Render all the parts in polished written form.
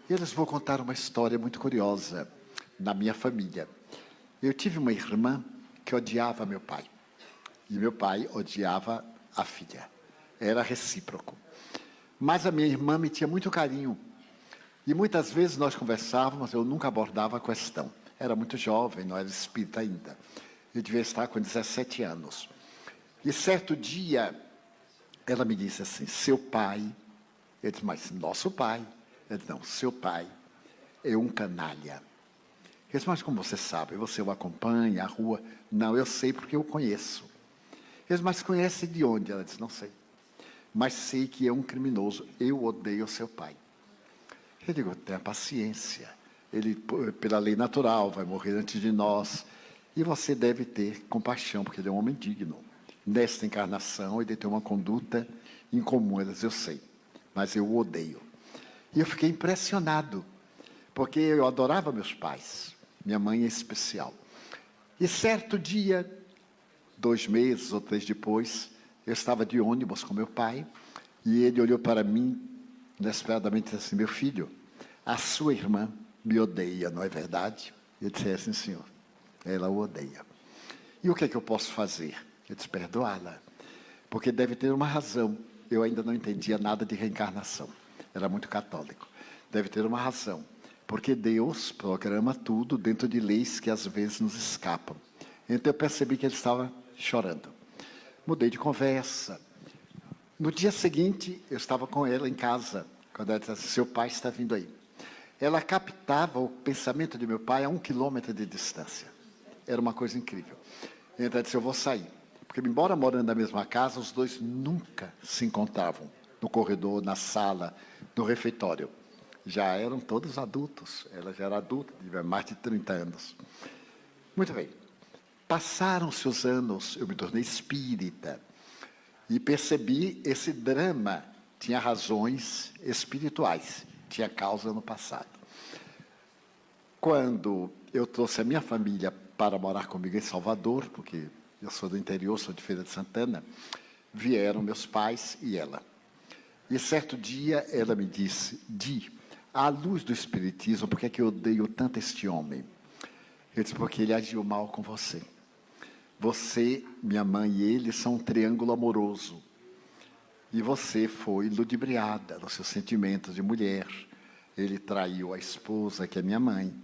E eles vão contar uma história muito curiosa na minha família. Eu tive uma irmã que odiava meu pai. E meu pai odiava a filha. Era recíproco. Mas a minha irmã me tinha muito carinho. E muitas vezes nós conversávamos, eu nunca abordava a questão. Era muito jovem, não era espírita ainda. Eu devia estar com 17 anos. E certo dia, ela me disse assim, seu pai... Eu disse, mas nosso pai? Ele disse, não, seu pai é um canalha. Eu disse, mas como você sabe? Você o acompanha, a rua? Não, eu sei porque eu conheço. Eu disse, mas conhece de onde? Ela disse, não sei. Mas sei que é um criminoso. Eu odeio seu pai. Eu digo, tenha paciência. Ele, pela lei natural, vai morrer antes de nós. E você deve ter compaixão, porque ele é um homem digno. Nesta encarnação, ele tem uma conduta incomum. Ela diz, eu sei, mas eu o odeio. E eu fiquei impressionado, porque eu adorava meus pais. Minha mãe em especial. E certo dia, 2 meses ou 3 depois, eu estava de ônibus com meu pai, e ele olhou para mim, inesperadamente, e disse assim, meu filho, a sua irmã me odeia, não é verdade? Eu disse, é, sim, senhor. Ela o odeia. E o que é que eu posso fazer? Eu disse, perdoá-la. Porque deve ter uma razão. Eu ainda não entendia nada de reencarnação. Era muito católico. Deve ter uma razão. Porque Deus programa tudo dentro de leis que às vezes nos escapam. Então eu percebi que ele estava chorando. Mudei de conversa. No dia seguinte, eu estava com ela em casa, quando ela disse assim, seu pai está vindo aí. Ela captava o pensamento de meu pai a 1 quilômetro de distância. Era uma coisa incrível. Então ela disse, eu vou sair. Porque, embora morando na mesma casa, os dois nunca se encontravam. No corredor, na sala, no refeitório. Já eram todos adultos. Ela já era adulta, tinha mais de 30 anos. Muito bem. Passaram-se os anos, eu me tornei espírita. E percebi esse drama tinha razões espirituais, tinha causa no passado. Quando eu trouxe a minha família para morar comigo em Salvador, porque eu sou do interior, sou de Feira de Santana, vieram meus pais e ela. E certo dia ela me disse, Di, à luz do espiritismo, por que é que eu odeio tanto este homem? Eu disse, porque ele agiu mal com você. Você, minha mãe e ele são um triângulo amoroso. E você foi ludibriada nos seus sentimentos de mulher. Ele traiu a esposa, que é minha mãe.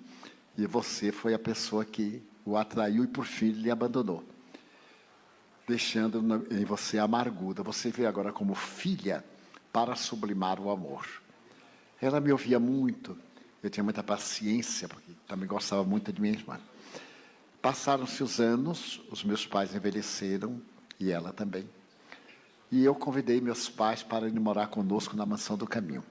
E você foi a pessoa que o atraiu e, por fim, lhe abandonou. Deixando em você a amargura. Você veio agora como filha para sublimar o amor. Ela me ouvia muito. Eu tinha muita paciência, porque também gostava muito de minha irmã. Passaram-se os anos, os meus pais envelheceram, e ela também. E eu convidei meus pais para ir morar conosco na Mansão do Caminho.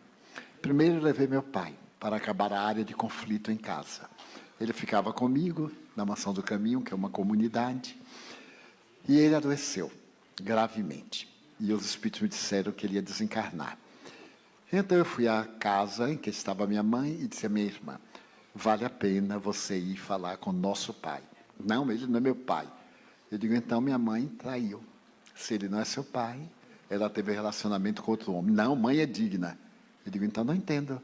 Primeiro eu levei meu pai, para acabar a área de conflito em casa. Ele ficava comigo, na Mansão do Caminho, que é uma comunidade, e ele adoeceu, gravemente. E os espíritos me disseram que ele ia desencarnar. Então eu fui à casa em que estava minha mãe e disse à minha irmã, vale a pena você ir falar com nosso pai. Não, ele não é meu pai. Eu digo, então minha mãe traiu. Se ele não é seu pai, ela teve relacionamento com outro homem. Não, mãe é digna. Eu digo, então não entendo.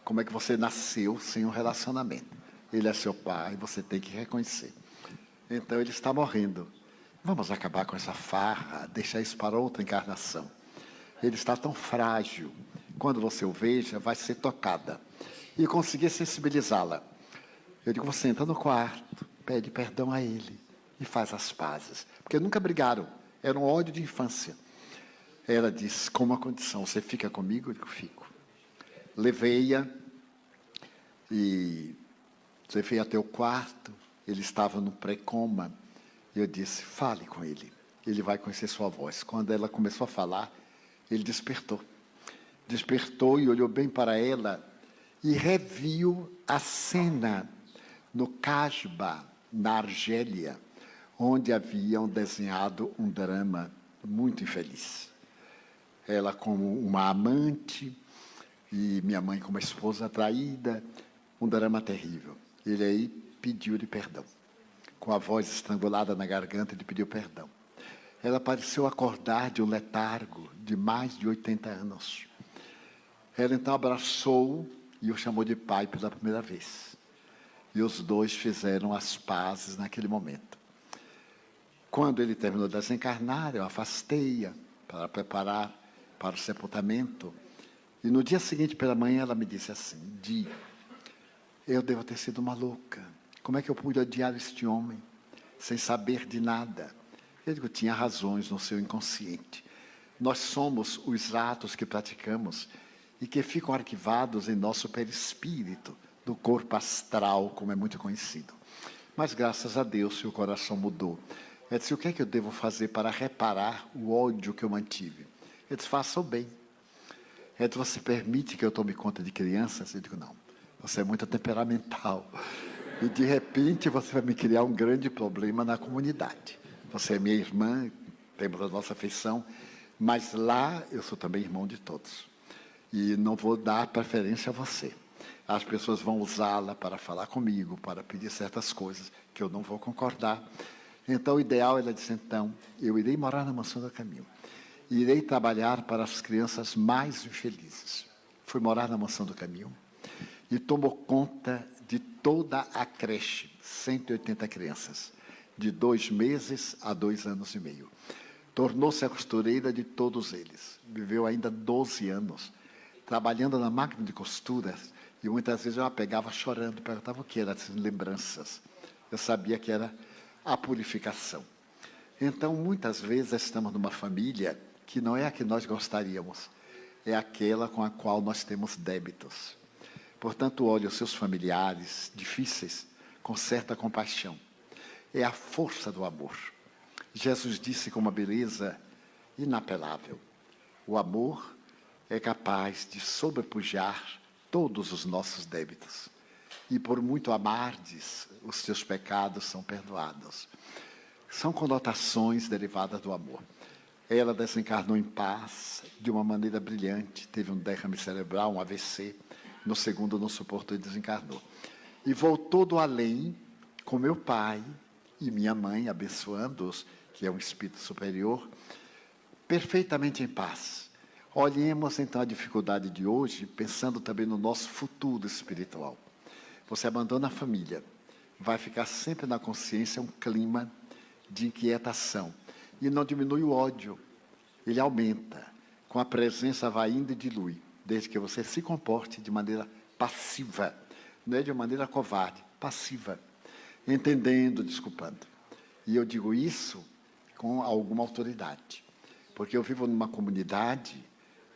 Como é que você nasceu sem um relacionamento? Ele é seu pai, você tem que reconhecer. Então ele está morrendo. Vamos acabar com essa farra, deixar isso para outra encarnação. Ele está tão frágil. Quando você o veja, vai ser tocada. E eu consegui sensibilizá-la. Eu digo, você entra no quarto, pede perdão a ele e faz as pazes. Porque nunca brigaram, era um ódio de infância. Ela disse, com uma condição, você fica comigo? Eu digo, fico. Levei-a e levei até o quarto, ele estava no pré-coma. Eu disse, fale com ele, ele vai conhecer sua voz. Quando ela começou a falar, ele despertou. Despertou e olhou bem para ela e reviu a cena no Casbah, na Argélia, onde haviam desenhado um drama muito infeliz. Ela como uma amante e minha mãe como esposa traída, um drama terrível. Ele aí pediu-lhe perdão. Com a voz estrangulada na garganta, ele pediu perdão. Ela pareceu acordar de um letargo de mais de 80 anos. Ela então abraçou-o e o chamou de pai pela primeira vez. E os dois fizeram as pazes naquele momento. Quando ele terminou de desencarnar, eu afastei-a para preparar para o sepultamento. E no dia seguinte, pela manhã, ela me disse assim: Di, eu devo ter sido uma louca. Como é que eu pude odiar este homem, sem saber de nada? Eu digo, tinha razões no seu inconsciente. Nós somos os atos que praticamos e que ficam arquivados em nosso perispírito, do corpo astral, como é muito conhecido. Mas, graças a Deus, seu coração mudou. Ele disse, o que é que eu devo fazer para reparar o ódio que eu mantive? Eu disse, faça o bem. Ele disse, você permite que eu tome conta de crianças? Eu digo, não, você é muito temperamental. E, de repente, você vai me criar um grande problema na comunidade. Você é minha irmã, temos a nossa afeição, mas lá eu sou também irmão de todos. E não vou dar preferência a você. As pessoas vão usá-la para falar comigo, para pedir certas coisas que eu não vou concordar. Então, o ideal, ela disse, então, eu irei morar na Mansão do Caminho. Irei trabalhar para as crianças mais infelizes. Fui morar na Mansão do Caminho e tomou conta de toda a creche, 180 crianças, de 2 meses a 2 anos e meio. Tornou-se a costureira de todos eles. Viveu ainda 12 anos, trabalhando na máquina de costuras, e muitas vezes eu a pegava chorando, perguntava o que era essas lembranças. Eu sabia que era a purificação. Então, muitas vezes, estamos numa família que não é a que nós gostaríamos, é aquela com a qual nós temos débitos. Portanto, olhe os seus familiares difíceis com certa compaixão. É a força do amor. Jesus disse com uma beleza inapelável, o amor é capaz de sobrepujar todos os nossos débitos. E por muito amardes, os teus pecados são perdoados. São conotações derivadas do amor. Ela desencarnou em paz, de uma maneira brilhante, teve um derrame cerebral, um AVC, no segundo não suportou e desencarnou. E voltou do além, com meu pai e minha mãe, abençoando-os, que é um espírito superior, perfeitamente em paz. Olhemos então a dificuldade de hoje, pensando também no nosso futuro espiritual. Você abandona a família, vai ficar sempre na consciência um clima de inquietação. E não diminui o ódio, ele aumenta. Com a presença vai indo e dilui, desde que você se comporte de maneira passiva, não é de maneira covarde, passiva, entendendo, desculpando. E eu digo isso com alguma autoridade, porque eu vivo numa comunidade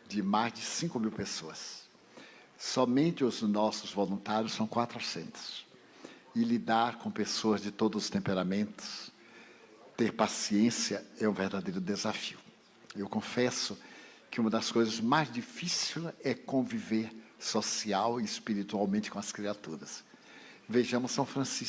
de mais de 5.000 pessoas. Somente os nossos voluntários são 400. E lidar com pessoas de todos os temperamentos, ter paciência é um verdadeiro desafio. Eu confesso que uma das coisas mais difíceis é conviver social e espiritualmente com as criaturas. Vejamos São Francisco.